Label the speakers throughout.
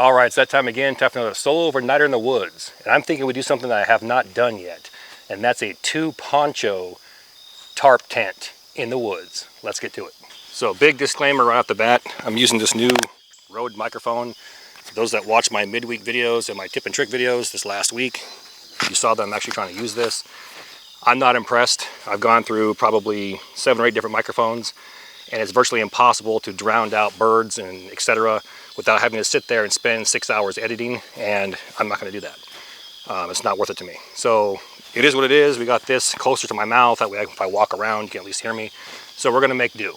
Speaker 1: All right, it's that time again, time for another solo overnighter in the woods. And I'm thinking we do something that I have not done yet, and that's a 2-poncho tarp tent in the woods. Let's get to it. So big disclaimer right off the bat, I'm using this new Rode microphone. For those that watch my midweek videos and my tip and trick videos this last week, you saw that I'm actually trying to use this. I'm not impressed. I've gone through probably 7 or 8 different microphones, and it's virtually impossible to drown out birds and etc. without having to sit there and spend 6 hours editing, and I'm not going to do that. It's not worth it to me. So it is what it is. We got this closer to my mouth, that way if I walk around you can at least hear me. So we're going to make do.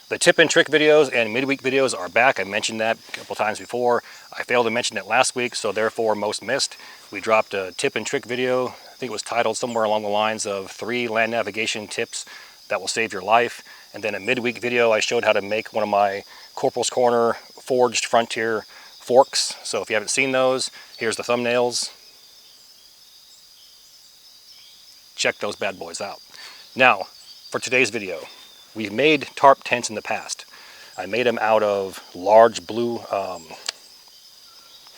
Speaker 1: The tip and trick videos and midweek videos are back. I mentioned that a couple times before. I failed to mention it last week, so therefore most missed. We dropped a tip and trick video. I think it was titled somewhere along the lines of 3 land navigation tips that will save your life. And then a midweek video, I showed how to make one of my Corporals Corner forged frontier forks. So if you haven't seen those, here's the thumbnails. Check those bad boys out. Now, for today's video, we've made tarp tents in the past. I made them out of large blue,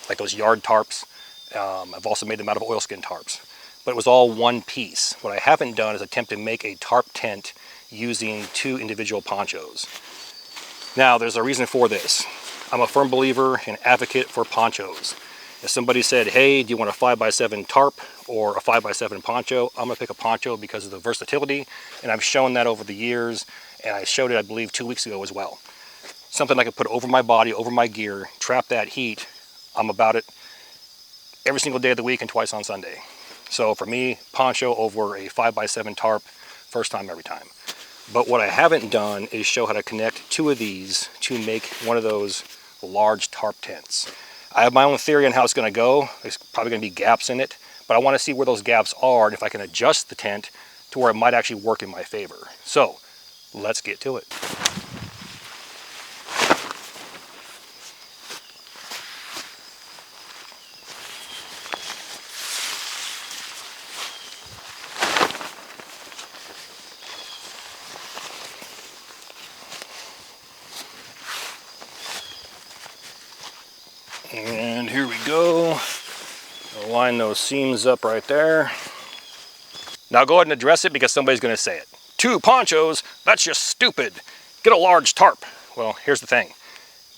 Speaker 1: like those yard tarps. I've also made them out of oilskin tarps, but it was all one piece. What I haven't done is attempt to make a tarp tent using 2 individual ponchos. Now, there's a reason for this. I'm a firm believer and advocate for ponchos. If somebody said, hey, do you want a 5x7 tarp or a 5x7 poncho? I'm gonna pick a poncho because of the versatility, and I've shown that over the years, and I showed it, I believe, 2 weeks ago as well. Something I could put over my body, over my gear, trap that heat. I'm about it every single day of the week and twice on Sunday. So for me, poncho over a 5x7 tarp, first time every time. But what I haven't done is show how to connect 2 of these to make one of those large tarp tents. I have my own theory on how it's going to go. There's probably going to be gaps in it, but I want to see where those gaps are and if I can adjust the tent to where it might actually work in my favor. So let's get to it. And here we go. I'll line those seams up right there. Now go ahead and address it because somebody's going to say it. 2 ponchos? That's just stupid. Get a large tarp. Well, here's the thing.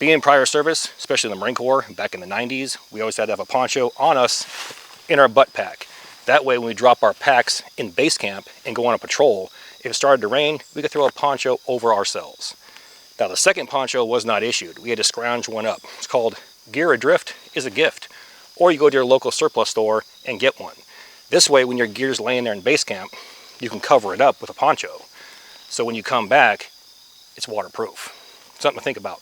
Speaker 1: Being in prior service, especially in the Marine Corps back in the 90s, we always had to have a poncho on us in our butt pack. That way when we drop our packs in base camp and go on a patrol, if it started to rain, we could throw a poncho over ourselves. Now the second poncho was not issued. We had to scrounge one up. It's called Gear Adrift is a Gift. Or you go to your local surplus store and get one. This way, when your gear's laying there in base camp, you can cover it up with a poncho. So when you come back, it's waterproof. Something to think about.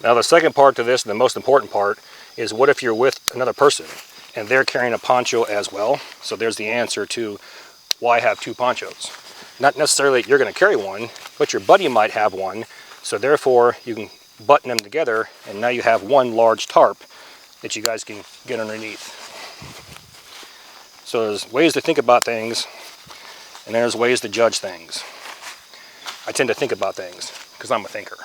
Speaker 1: Now the second part to this, and the most important part, is what if you're with another person and they're carrying a poncho as well? So there's the answer to why have 2 ponchos. Not necessarily you're going to carry one, but your buddy might have one. So therefore, you can button them together, and now you have one large tarp that you guys can get underneath. So there's ways to think about things, and there's ways to judge things. I tend to think about things because I'm a thinker.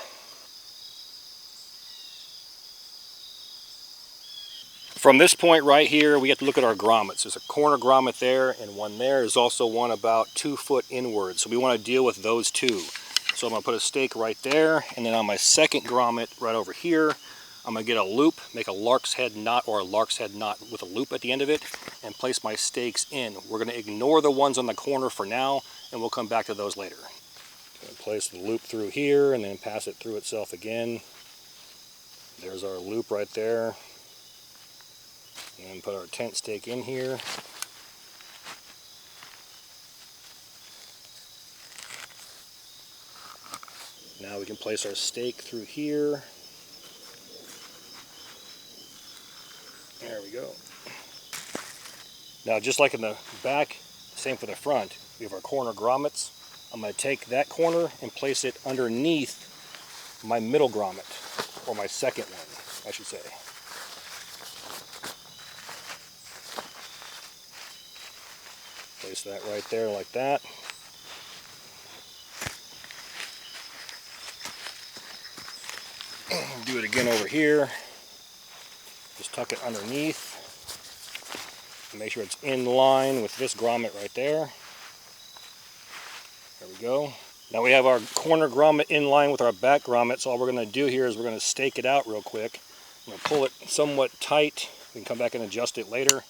Speaker 1: From this point right here, we have to look at our grommets. There's a corner grommet there and one there. There's also one about 2 foot inward. So we want to deal with those 2. So I'm going to put a stake right there, and then on my second grommet right over here, I'm going to get a loop, make a lark's head knot or a lark's head knot with a loop at the end of it, and place my stakes in. We're going to ignore the ones on the corner for now, and we'll come back to those later. Going to place the loop through here and then pass it through itself again. There's our loop right there. And then put our tent stake in here. Now we can place our stake through here. There we go. Now just like in the back, same for the front, we have our corner grommets. I'm going to take that corner and place it underneath my middle grommet, or my second one, I should say. Place that right there like that. Do it again over here. Just tuck it underneath. Make sure it's in line with this grommet right there. There we go. Now we have our corner grommet in line with our back grommet, so all we're going to do here is we're going to stake it out real quick. I'm going to pull it somewhat tight. We can come back and adjust it later,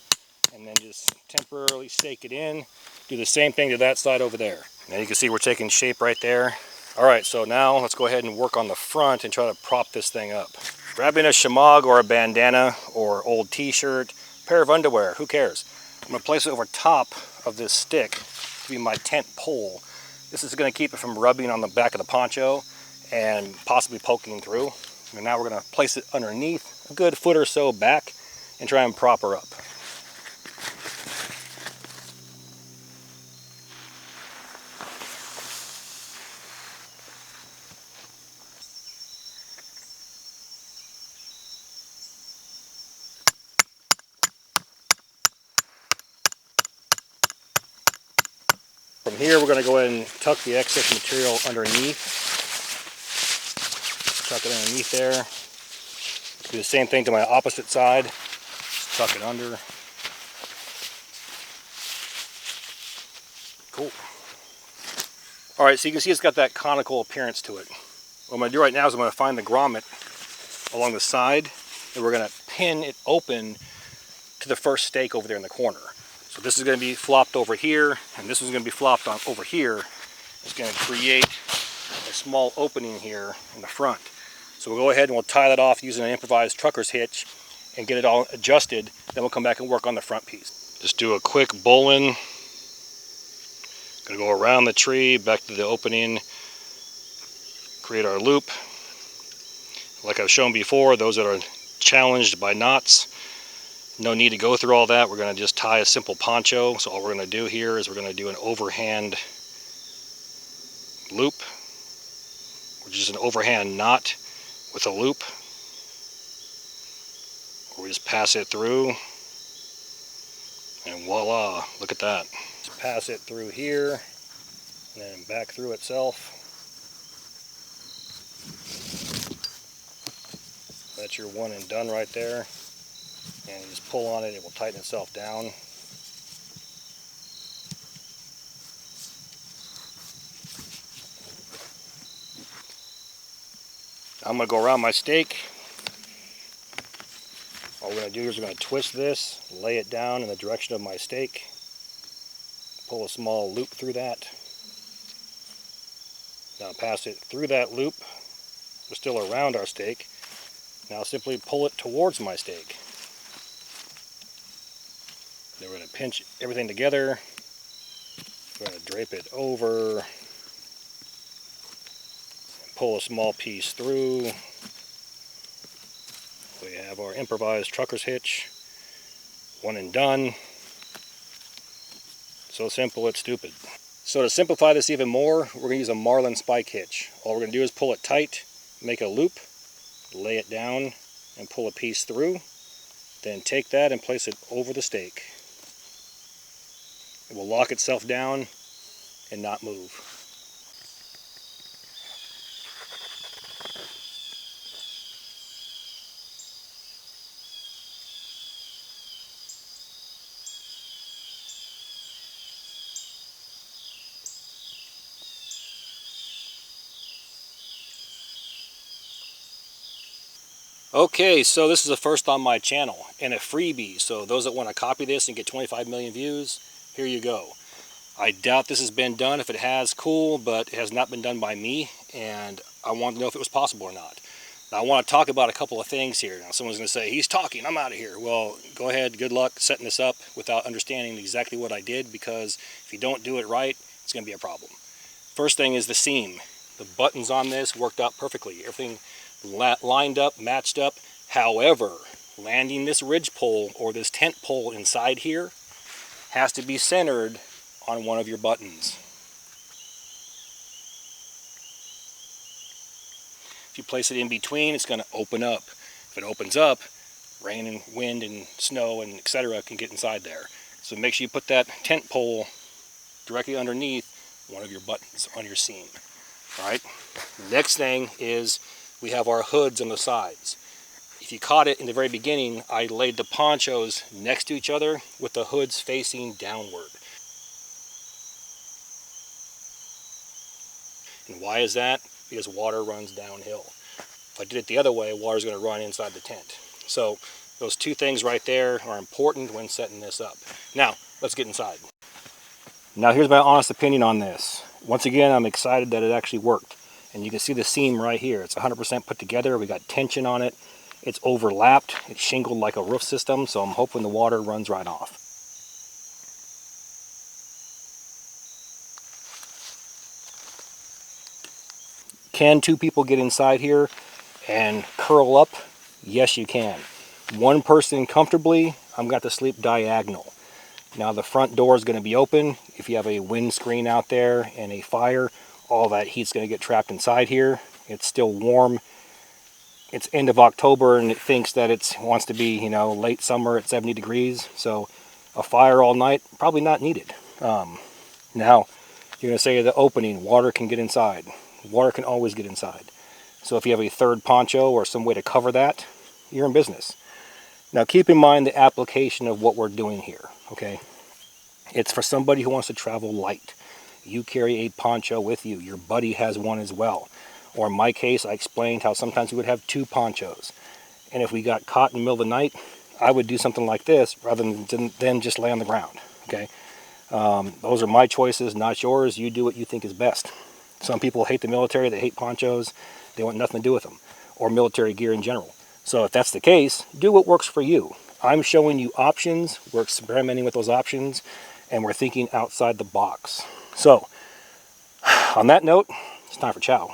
Speaker 1: and then just temporarily stake it in. Do the same thing to that side over there. Now you can see we're taking shape right there. All right, so now let's go ahead and work on the front and try to prop this thing up. Grabbing a shamag or a bandana or old t-shirt, pair of underwear, who cares? I'm going to place it over top of this stick to be my tent pole. This is going to keep it from rubbing on the back of the poncho and possibly poking through. And now we're going to place it underneath a good foot or so back and try and prop her up. From here, we're going to go ahead and tuck the excess material underneath. Tuck it underneath there. Do the same thing to my opposite side. Just tuck it under. Cool. All right, so you can see it's got that conical appearance to it. What I'm going to do right now is I'm going to find the grommet along the side, and we're going to pin it open to the first stake over there in the corner. So this is going to be flopped over here, and this is going to be flopped on over here. It's going to create a small opening here in the front. So we'll go ahead and we'll tie that off using an improvised trucker's hitch and get it all adjusted. Then we'll come back and work on the front piece. Just do a quick bowline. Going to go around the tree, back to the opening, create our loop. Like I've shown before, those that are challenged by knots, no need to go through all that. We're going to just tie a simple poncho. So all we're going to do here is we're going to do an overhand loop, which is an overhand knot with a loop. We just pass it through, and voila, look at that. Just pass it through here, and then back through itself. That's your one and done right there. And you just pull on it, it will tighten itself down. I'm going to go around my stake. All we're going to do is we're going to twist this, lay it down in the direction of my stake, pull a small loop through that. Now pass it through that loop. We're still around our stake. Now simply pull it towards my stake. Then we're going to pinch everything together. We're going to drape it over. Pull a small piece through. We have our improvised trucker's hitch. One and done. So simple, it's stupid. So to simplify this even more, we're going to use a marlin spike hitch. All we're going to do is pull it tight, make a loop, lay it down, and pull a piece through. Then take that and place it over the stake. It will lock itself down and not move. Okay, so this is the first on my channel and a freebie. So those that want to copy this and get 25 million views, here you go. I doubt this has been done. If it has, cool, but it has not been done by me, and I wanted to know if it was possible or not. Now I want to talk about a couple of things here. Now someone's going to say, he's talking, I'm out of here. Well, go ahead, good luck setting this up without understanding exactly what I did, because if you don't do it right, it's going to be a problem. First thing is the seam. The buttons on this worked out perfectly. Everything lined up, matched up. However, landing this ridge pole or this tent pole inside here has to be centered on one of your buttons. If you place it in between, it's going to open up. If it opens up, rain and wind and snow and etc. can get inside there. So make sure you put that tent pole directly underneath one of your buttons on your seam. All right. Next thing is we have our hoods on the sides. If you caught it in the very beginning, I laid the ponchos next to each other with the hoods facing downward. And why is that? Because water runs downhill. If I did it the other way, water's going to run inside the tent. So those two things right there are important when setting this up. Now, let's get inside. Now here's my honest opinion on this. Once again, I'm excited that it actually worked. And you can see the seam right here. It's 100% put together. We got tension on it. It's overlapped. It's shingled like a roof system, so I'm hoping the water runs right off. Can two people get inside here and curl up? Yes, you can. One person comfortably, I'm going to sleep diagonal. Now the front door is going to be open. If you have a windscreen out there and a fire, all that heat's going to get trapped inside here. It's still warm. It's end of October and it thinks that it wants to be, late summer at 70 degrees. So a fire all night, probably not needed. Now, you're going to say the opening, water can get inside. Water can always get inside. So if you have a third poncho or some way to cover that, you're in business. Now keep in mind the application of what we're doing here, okay? It's for somebody who wants to travel light. You carry a poncho with you. Your buddy has one as well. Or in my case, I explained how sometimes we would have two ponchos. And if we got caught in the middle of the night, I would do something like this rather than just lay on the ground, okay? Those are my choices, not yours. You do what you think is best. Some people hate the military, they hate ponchos, they want nothing to do with them, or military gear in general. So if that's the case, do what works for you. I'm showing you options, we're experimenting with those options, and we're thinking outside the box. So, on that note, it's time for chow.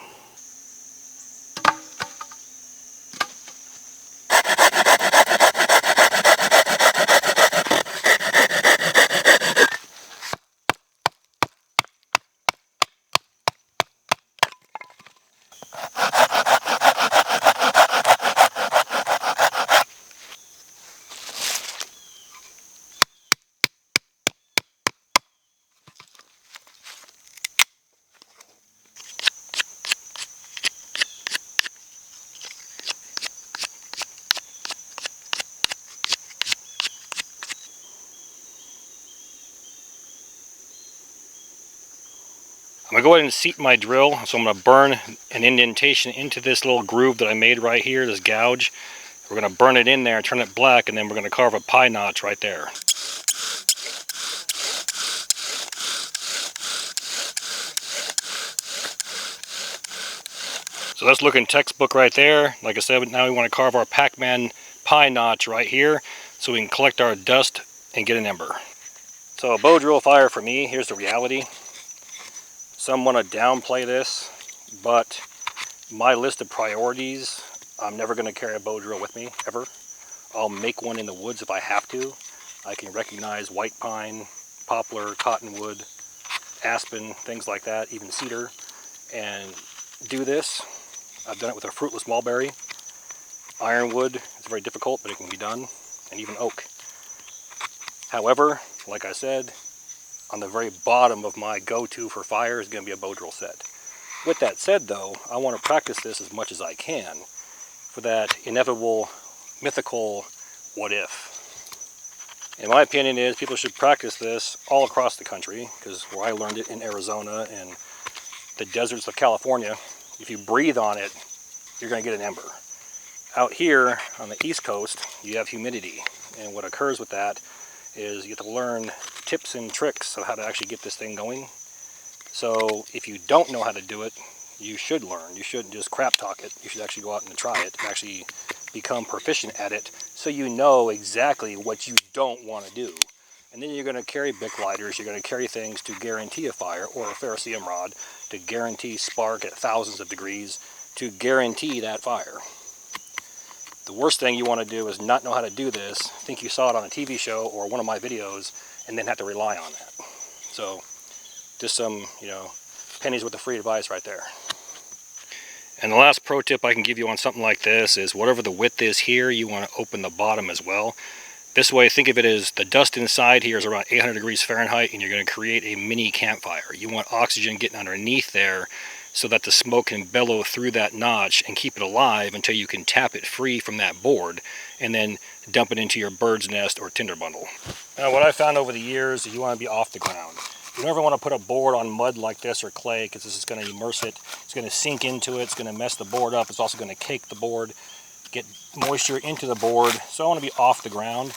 Speaker 1: I'm going to go ahead and seat my drill, so I'm going to burn an indentation into this little groove that I made right here, this gouge. We're going to burn it in there, turn it black, and then we're going to carve a pie notch right there. So that's looking textbook right there. Like I said, now we want to carve our Pac-Man pie notch right here so we can collect our dust and get an ember. So a bow drill fire for me, here's the reality. Some want to downplay this, but my list of priorities, I'm never going to carry a bow drill with me, ever. I'll make one in the woods if I have to. I can recognize white pine, poplar, cottonwood, aspen, things like that, even cedar, and do this. I've done it with a fruitless mulberry. Ironwood, it's very difficult, but it can be done, and even oak. However, like I said, on the very bottom of my go-to for fire is going to be a bow drill set. With that said though, I want to practice this as much as I can for that inevitable, mythical what if. And my opinion is people should practice this all across the country, because where I learned it in Arizona and the deserts of California, if you breathe on it, you're going to get an ember. Out here on the East Coast, you have humidity, and what occurs with that is you have to learn tips and tricks of how to actually get this thing going. So if you don't know how to do it, you should learn. You shouldn't just crap talk it. You should actually go out and try it and actually become proficient at it so you know exactly what you don't want to do. And then you're going to carry Bic lighters, you're going to carry things to guarantee a fire, or a ferrocerium rod to guarantee spark at thousands of degrees to guarantee that fire. The worst thing you want to do is not know how to do this, think you saw it on a TV show or one of my videos, and then have to rely on that. So, just some, pennies worth of free advice right there. And the last pro tip I can give you on something like this is whatever the width is here, you want to open the bottom as well. This way, think of it as the dust inside here is around 800 degrees Fahrenheit, and you're going to create a mini campfire. You want oxygen getting underneath there so that the smoke can bellow through that notch and keep it alive until you can tap it free from that board and then dump it into your bird's nest or tinder bundle. Now, what I found over the years is you want to be off the ground. You never want to put a board on mud like this or clay, because this is going to immerse it. It's going to sink into it. It's going to mess the board up. It's also going to cake the board, get moisture into the board. So I want to be off the ground.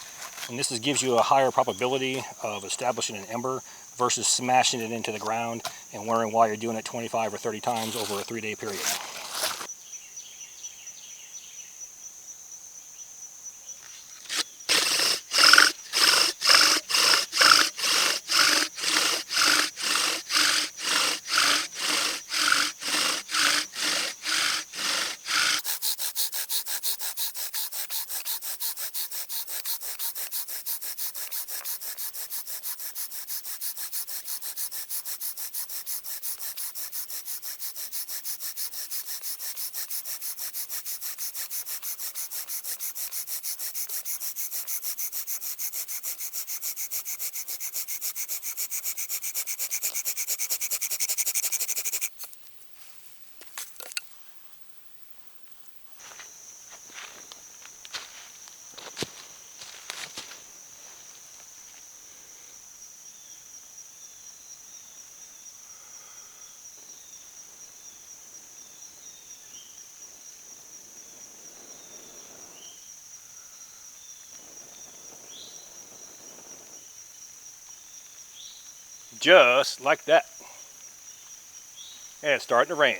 Speaker 1: And this gives you a higher probability of establishing an ember versus smashing it into the ground and wondering why you're doing it 25 or 30 times over a 3-day period. Just like that. And it's starting to rain.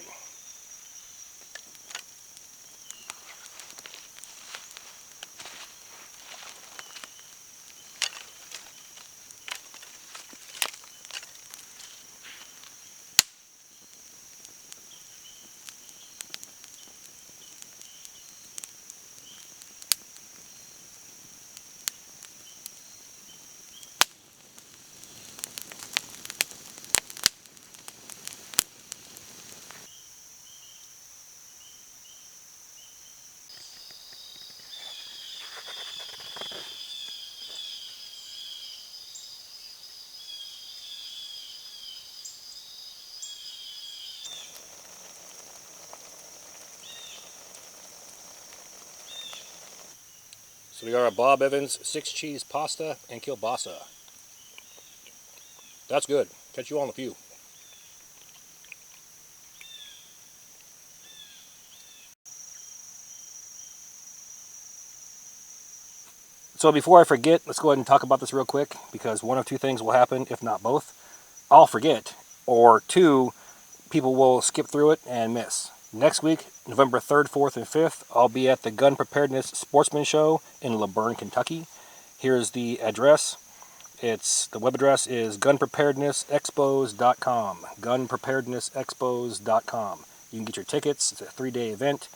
Speaker 1: So we got our Bob Evans 6-cheese pasta and kielbasa. That's good. Catch you all in a few. So before I forget, let's go ahead and talk about this real quick, because one of two things will happen, if not both. I'll forget, or two, people will skip through it and miss. Next week, November 3rd, 4th, and 5th, I'll be at the Gun Preparedness Sportsman Show in LaBerne, Kentucky. Here's the address. The web address is gunpreparednessexpos.com. Gunpreparednessexpos.com. You can get your tickets. It's a 3-day event.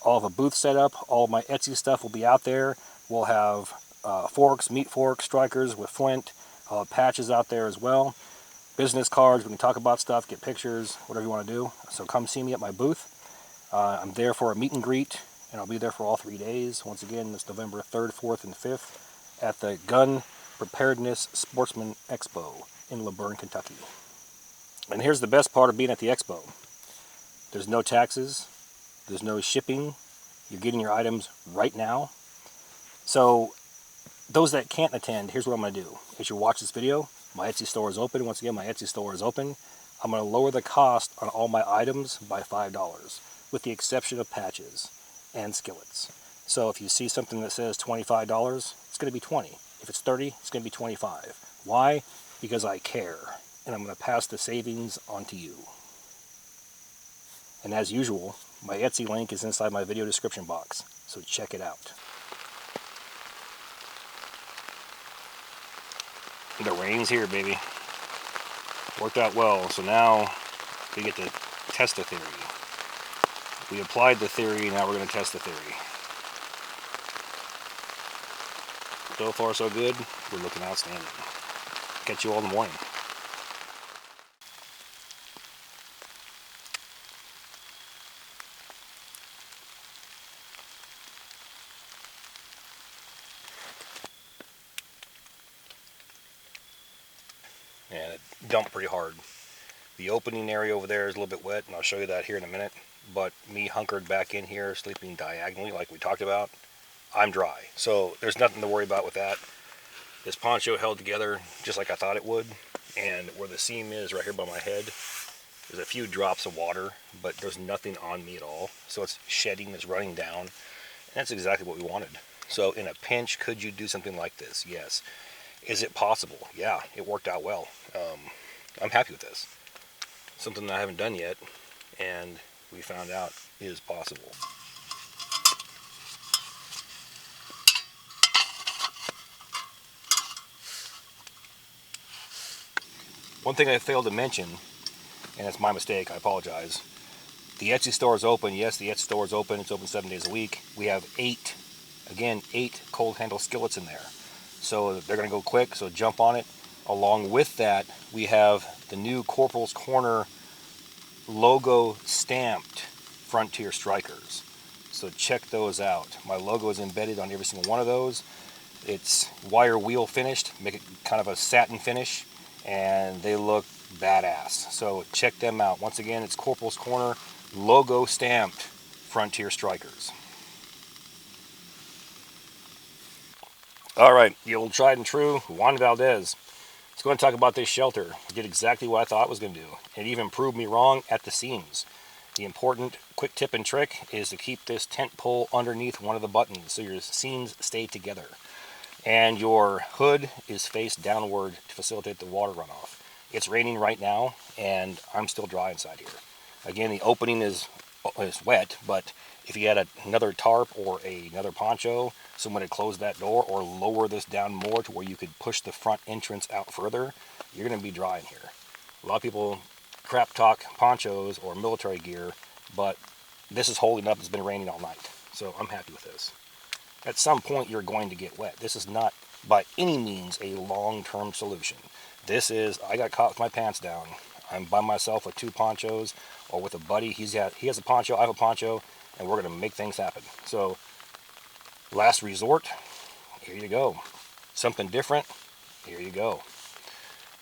Speaker 1: I'll have a booth set up. All of my Etsy stuff will be out there. We'll have forks, meat forks, strikers with flint. I'll have patches out there as well. Business cards. We can talk about stuff, get pictures, whatever you want to do. So come see me at my booth. I'm there for a meet and greet, and I'll be there for all 3 days. Once again, it's November 3rd, 4th, and 5th at the Gun Preparedness Sportsman Expo in LaBerne, Kentucky. And here's the best part of being at the expo. There's no taxes. There's no shipping. You're getting your items right now. So those that can't attend, here's what I'm going to do. As you watch this video, my Etsy store is open. Once again, my Etsy store is open. I'm going to lower the cost on all my items by $5, with the exception of patches and skillets. So if you see something that says $25, it's going to be $20. If it's $30, it's going to be $25. Why? Because I care, and I'm going to pass the savings on to you. And as usual, my Etsy link is inside my video description box, so check it out. The rain's here, baby. Worked out well, so now we get to test the theory. We applied the theory, now we're going to test the theory. So far, so good. We're looking outstanding. Catch you all in the morning. And it dumped pretty hard. The opening area over there is a little bit wet, and I'll show you that here in a minute. But me hunkered back in here, sleeping diagonally like we talked about, I'm dry. So there's nothing to worry about with that. This poncho held together just like I thought it would. And where the seam is right here by my head, there's a few drops of water, but there's nothing on me at all. So it's shedding, it's running down. And that's exactly what we wanted. So in a pinch, could you do something like this? Yes. Is it possible? Yeah, it worked out well. I'm happy with this. Something I haven't done yet, and we found out is possible. One thing I failed to mention, and it's my mistake, I apologize. The Etsy store is open. Yes, the Etsy store is open. It's open 7 days a week. We have 8 cold handle skillets in there. So they're going to go quick, so jump on it. Along with that, we have the new Corporals Corner logo stamped Frontier Strikers. So check those out. My logo is embedded on every single one of those. It's wire wheel finished, make it kind of a satin finish, and they look badass. So check them out. Once again, it's Corporals Corner logo stamped Frontier Strikers. All right, the old tried and true Juan Valdez. Let's go and talk about this shelter. It did exactly what I thought it was going to do. It even proved me wrong at the seams. The important quick tip and trick is to keep this tent pole underneath one of the buttons so your seams stay together. And your hood is faced downward to facilitate the water runoff. It's raining right now, and I'm still dry inside here. Again, the opening is wet, but if you had another tarp or another poncho, someone had closed that door or lower this down more to where you could push the front entrance out further, you're going to be dry in here. A lot of people crap talk ponchos or military gear, but this is holding up. It's been raining all night, so I'm happy with this. At some point, you're going to get wet. This is not by any means a long-term solution. This is, I got caught with my pants down. I'm by myself with 2 ponchos, or with a buddy. He has a poncho, I have a poncho, and we're going to make things happen. So, last resort, here you go. Something different, here you go.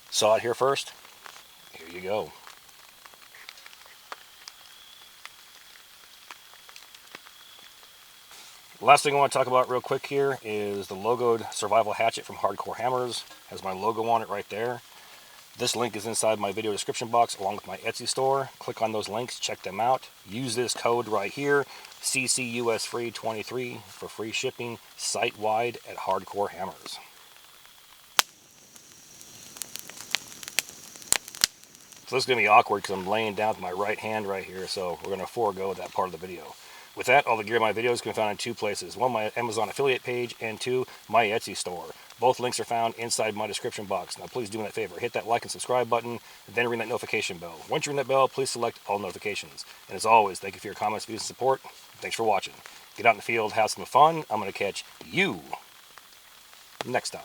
Speaker 1: Saw it here first, here you go. Last thing I want to talk about real quick here is the logoed survival hatchet from Hardcore Hammers. Has my logo on it right there. This link is inside my video description box along with my Etsy store. Click on those links, check them out. Use this code right here, CCUSFree23 for free shipping site-wide at Hardcore Hammers. So this is going to be awkward because I'm laying down with my right hand right here, so we're going to forego that part of the video. With that, all the gear in my videos can be found in 2 places. 1, my Amazon affiliate page, and 2, my Etsy store. Both links are found inside my description box. Now please do me that favor, hit that like and subscribe button, then ring that notification bell. Once you ring that bell, please select all notifications. And as always, thank you for your comments, views, and support. Thanks for watching. Get out in the field, have some fun. I'm going to catch you next time.